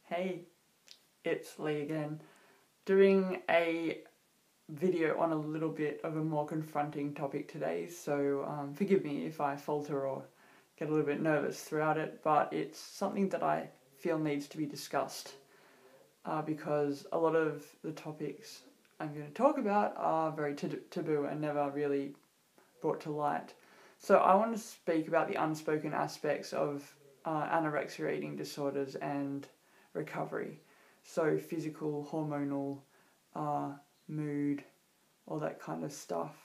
Hey, it's Lee again, doing a video on a little bit of a more confronting topic today, so forgive me if I falter or get a little bit nervous throughout it, but it's something that I feel needs to be discussed because a lot of the topics I'm going to talk about are very taboo and never really brought to light. So I want to speak about the unspoken aspects of anorexia eating disorders and recovery. So physical, hormonal, mood, all that kind of stuff,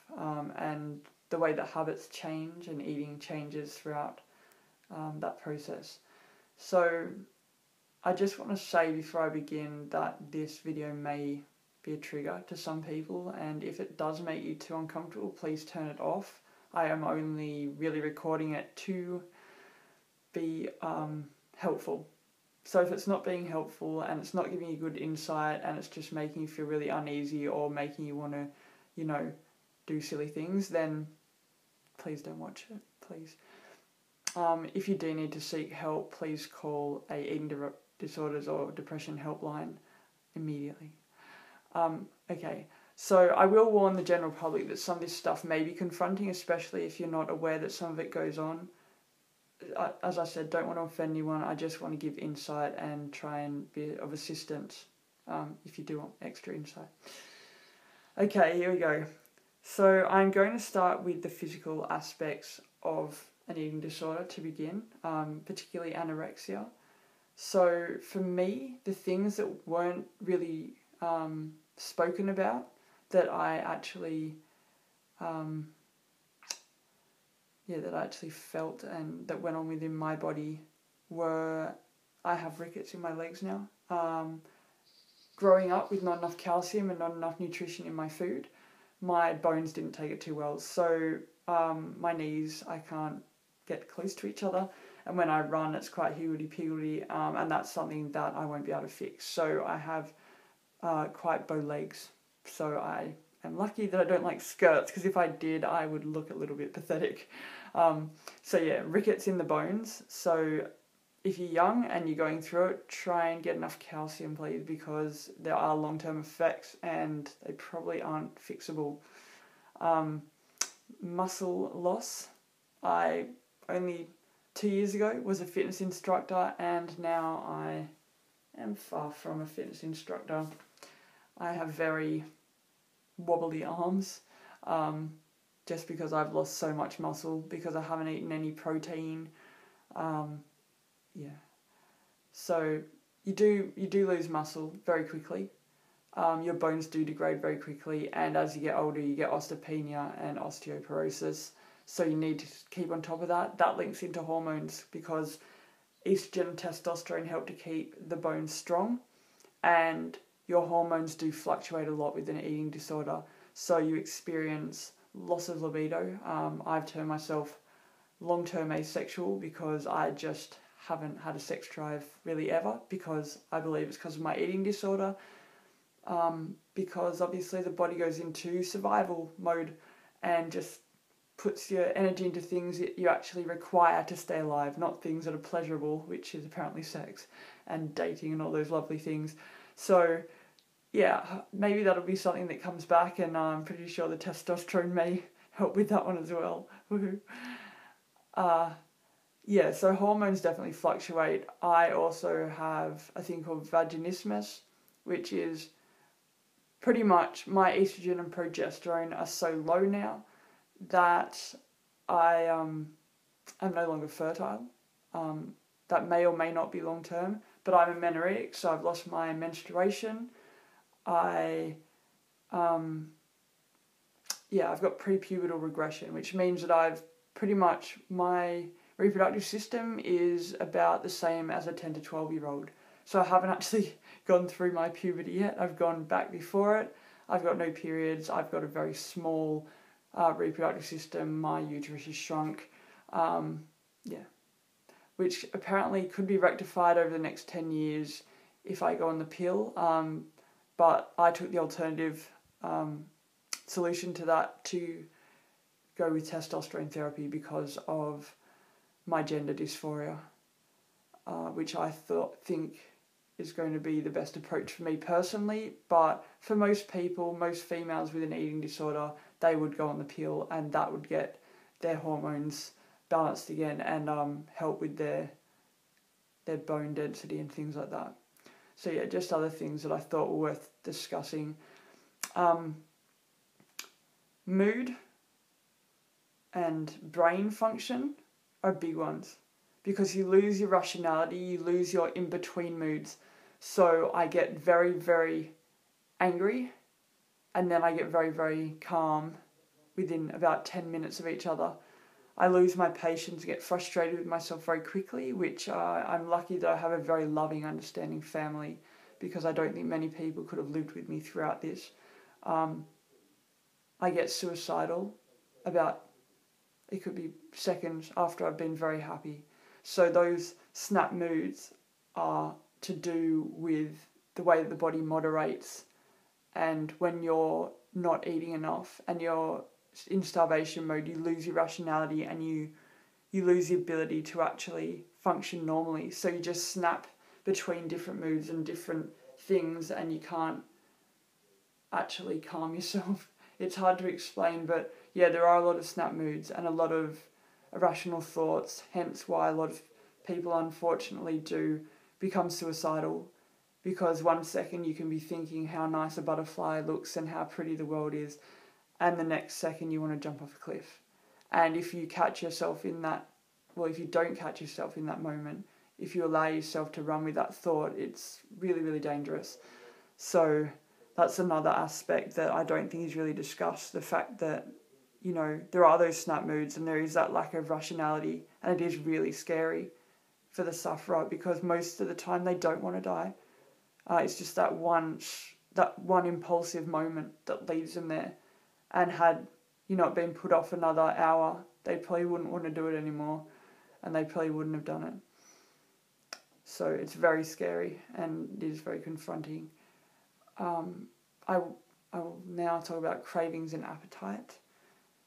and the way that habits change and eating changes throughout that process. So I just want to say before I begin that this video may be a trigger to some people, and if it does make you too uncomfortable, please turn it off. I am only really recording it to be helpful. So if it's not being helpful and it's not giving you good insight and it's just making you feel really uneasy or making you want to, do silly things, then please don't watch it, please. If you do need to seek help, please call a eating disorders or depression helpline immediately. Okay, so I will warn the general public that some of this stuff may be confronting, especially if you're not aware that some of it goes on. As I said, don't want to offend anyone. I just want to give insight and try and be of assistance if you do want extra insight. Okay, here we go. So I'm going to start with the physical aspects of an eating disorder to begin, particularly anorexia. So for me, the things that weren't really spoken about that I actually felt and that went on within my body were, I have rickets in my legs now. Growing up with not enough calcium and not enough nutrition in my food, my bones didn't take it too well. So my knees, I can't get close to each other. And when I run, it's quite higgledy-piggledy, and that's something that I won't be able to fix. So I have quite bow legs. So I am lucky that I don't like skirts, because if I did, I would look a little bit pathetic. So yeah, rickets in the bones. So if you're young and you're going through it, try and get enough calcium, please, because there are long-term effects and they probably aren't fixable. Muscle loss. I only 2 years ago was a fitness instructor, and now I am far from a fitness instructor. I have very wobbly arms, just because I've lost so much muscle because I haven't eaten any protein. So you do lose muscle very quickly. Your bones do degrade very quickly, and as you get older, you get osteopenia and osteoporosis. So you need to keep on top of that. That links into hormones because estrogen and testosterone help to keep the bones strong, and your hormones do fluctuate a lot with an eating disorder. So you experience loss of libido. I've termed myself long-term asexual because I just haven't had a sex drive really ever, because I believe it's because of my eating disorder. Because obviously the body goes into survival mode and just puts your energy into things that you actually require to stay alive, not things that are pleasurable, which is apparently sex and dating and all those lovely things. So yeah, maybe that'll be something that comes back, and I'm pretty sure the testosterone may help with that one as well. Woohoo. So hormones definitely fluctuate. I also have a thing called vaginismus, which is pretty much my estrogen and progesterone are so low now that I am no longer fertile. That may or may not be long term, but I'm amenorrheic, so I've lost my menstruation. I've got prepubertal regression, which means that I've pretty much, my reproductive system is about the same as a 10 to 12-year-old. So I haven't actually gone through my puberty yet. I've gone back before it. I've got no periods. I've got a very small reproductive system. My uterus is shrunk. Which apparently could be rectified over the next 10 years if I go on the pill. But I took the alternative solution to that to go with testosterone therapy because of my gender dysphoria, which I think is going to be the best approach for me personally, but for most people, most females with an eating disorder, they would go on the pill and that would get their hormones balanced again and help with their bone density and things like that. So yeah, just other things that I thought were worth discussing. Mood and brain function are big ones, because you lose your rationality, you lose your in-between moods. So I get very, very angry, and then I get very, very calm within about 10 minutes of each other. I lose my patience, get frustrated with myself very quickly, which I'm lucky that I have a very loving, understanding family, because I don't think many people could have lived with me throughout this. I get suicidal about, it could be seconds after I've been very happy. So those snap moods are to do with the way that the body moderates, and when you're not eating enough and you're in starvation mode, you lose your rationality and you lose the ability to actually function normally. So you just snap between different moods and different things, and you can't actually calm yourself. It's hard to explain, but yeah, there are a lot of snap moods and a lot of irrational thoughts, hence why a lot of people unfortunately do become suicidal, because 1 second you can be thinking how nice a butterfly looks and how pretty the world is, and the next second you want to jump off a cliff. And if you catch yourself in that, well, if you don't catch yourself in that moment, if you allow yourself to run with that thought, it's really, really dangerous. So that's another aspect that I don't think is really discussed, the fact that, you know, there are those snap moods and there is that lack of rationality, and it is really scary for the sufferer, because most of the time they don't want to die. It's just that one impulsive moment that leaves them there, and had you not been put off another hour, they probably wouldn't want to do it anymore, and they probably wouldn't have done it. So it's very scary and it is very confronting. I will now talk about cravings and appetite,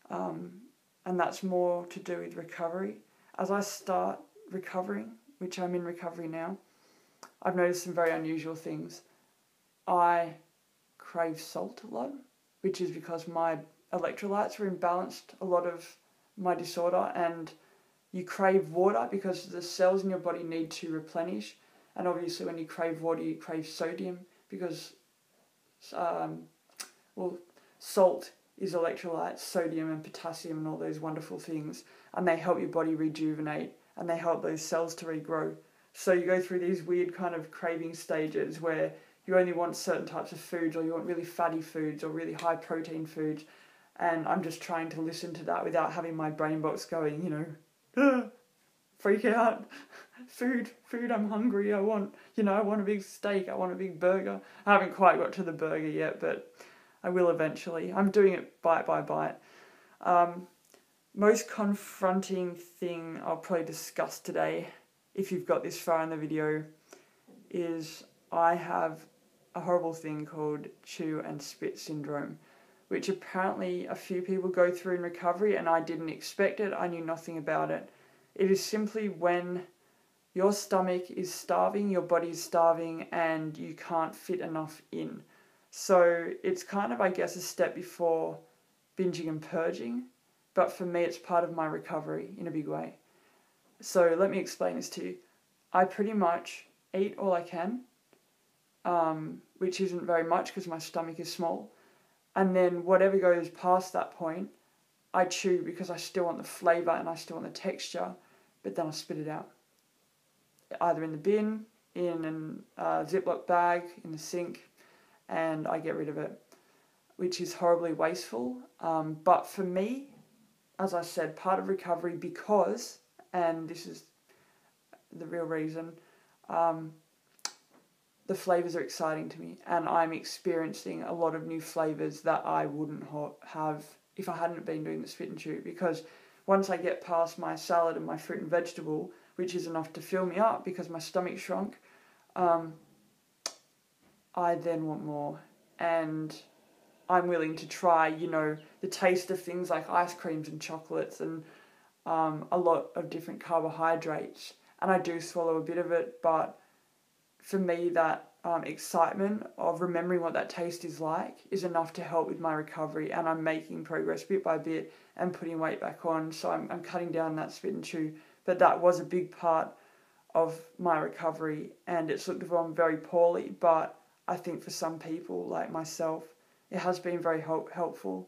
and that's more to do with recovery. As I start recovering, which I'm in recovery now, I've noticed some very unusual things. I crave salt a lot, which is because my electrolytes are imbalanced a lot of my disorder, and you crave water because the cells in your body need to replenish, and obviously when you crave water you crave sodium, because salt is electrolytes, sodium and potassium and all those wonderful things, and they help your body rejuvenate and they help those cells to regrow. So you go through these weird kind of craving stages where you only want certain types of foods, or you want really fatty foods or really high protein foods, and I'm just trying to listen to that without having my brain box going, you know, freak out, food, I'm hungry, I want a big steak, I want a big burger. I haven't quite got to the burger yet, but I will eventually. I'm doing it bite by bite. Most confronting thing I'll probably discuss today, if you've got this far in the video, is I have a horrible thing called chew and spit syndrome, which apparently a few people go through in recovery, and I didn't expect it. I knew nothing about it. It is simply when your stomach is starving, your body is starving, and you can't fit enough in. So it's kind of, I guess, a step before binging and purging, but for me it's part of my recovery in a big way. So let me explain this to you. I pretty much eat all I can, which isn't very much because my stomach is small, and then whatever goes past that point, I chew because I still want the flavour and I still want the texture, but then I spit it out. Either in the bin, in a Ziploc bag, in the sink, and I get rid of it, which is horribly wasteful. But for me, as I said, part of recovery, because, and this is the real reason, the flavours are exciting to me, and I'm experiencing a lot of new flavours that I wouldn't have if I hadn't been doing the spit and chew, because once I get past my salad and my fruit and vegetable, which is enough to fill me up because my stomach shrunk, I then want more, and I'm willing to try, the taste of things like ice creams and chocolates and a lot of different carbohydrates, and I do swallow a bit of it, but for me, that excitement of remembering what that taste is like is enough to help with my recovery, and I'm making progress bit by bit and putting weight back on. So I'm cutting down that spit and chew. But that was a big part of my recovery, and it's looked upon very poorly. But I think for some people like myself, it has been very helpful,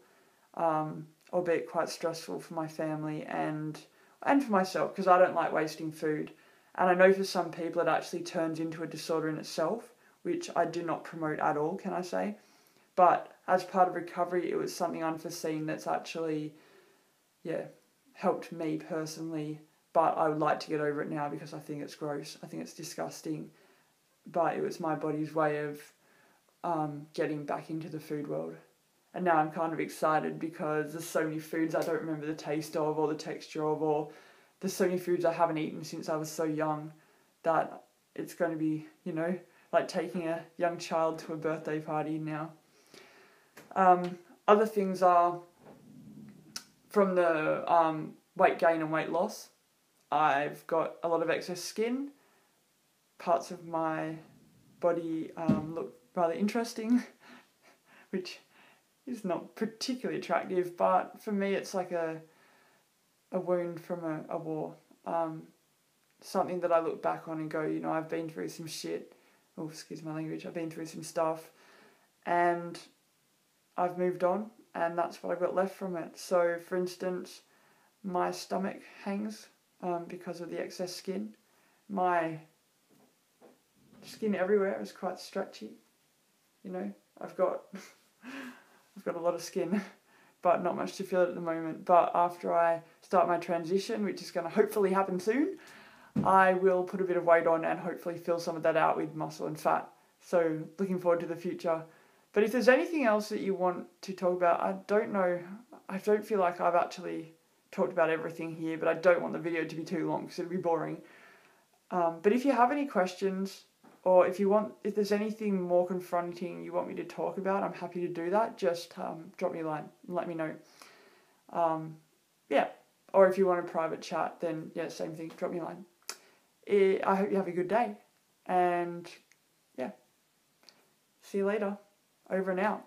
albeit quite stressful for my family and for myself, because I don't like wasting food. And I know for some people it actually turns into a disorder in itself, which I do not promote at all, can I say. But as part of recovery, it was something unforeseen that's actually, helped me personally. But I would like to get over it now because I think it's gross. I think it's disgusting. But it was my body's way of getting back into the food world. And now I'm kind of excited because there's so many foods I don't remember the taste of or the texture of, or there's so many foods I haven't eaten since I was so young that it's going to be, like taking a young child to a birthday party now. Other things are from the weight gain and weight loss. I've got a lot of excess skin. Parts of my body look rather interesting, which is not particularly attractive, but for me it's like a wound from a war. Something that I look back on and go, I've been through some shit. Oh, excuse my language. I've been through some stuff and I've moved on, and that's what I've got left from it. So, for instance, my stomach hangs because of the excess skin. My skin everywhere is quite stretchy. I've got a lot of skin, but not much to feel at the moment. But after I start my transition, which is going to hopefully happen soon, I will put a bit of weight on and hopefully fill some of that out with muscle and fat. So looking forward to the future. But if there's anything else that you want to talk about, I don't know. I don't feel like I've actually talked about everything here, but I don't want the video to be too long because it'll be boring. But if you have any questions, or if there's anything more confronting you want me to talk about, I'm happy to do that. Just drop me a line and let me know. Or if you want a private chat, then same thing, drop me a line. I hope you have a good day, and see you later. Over and out.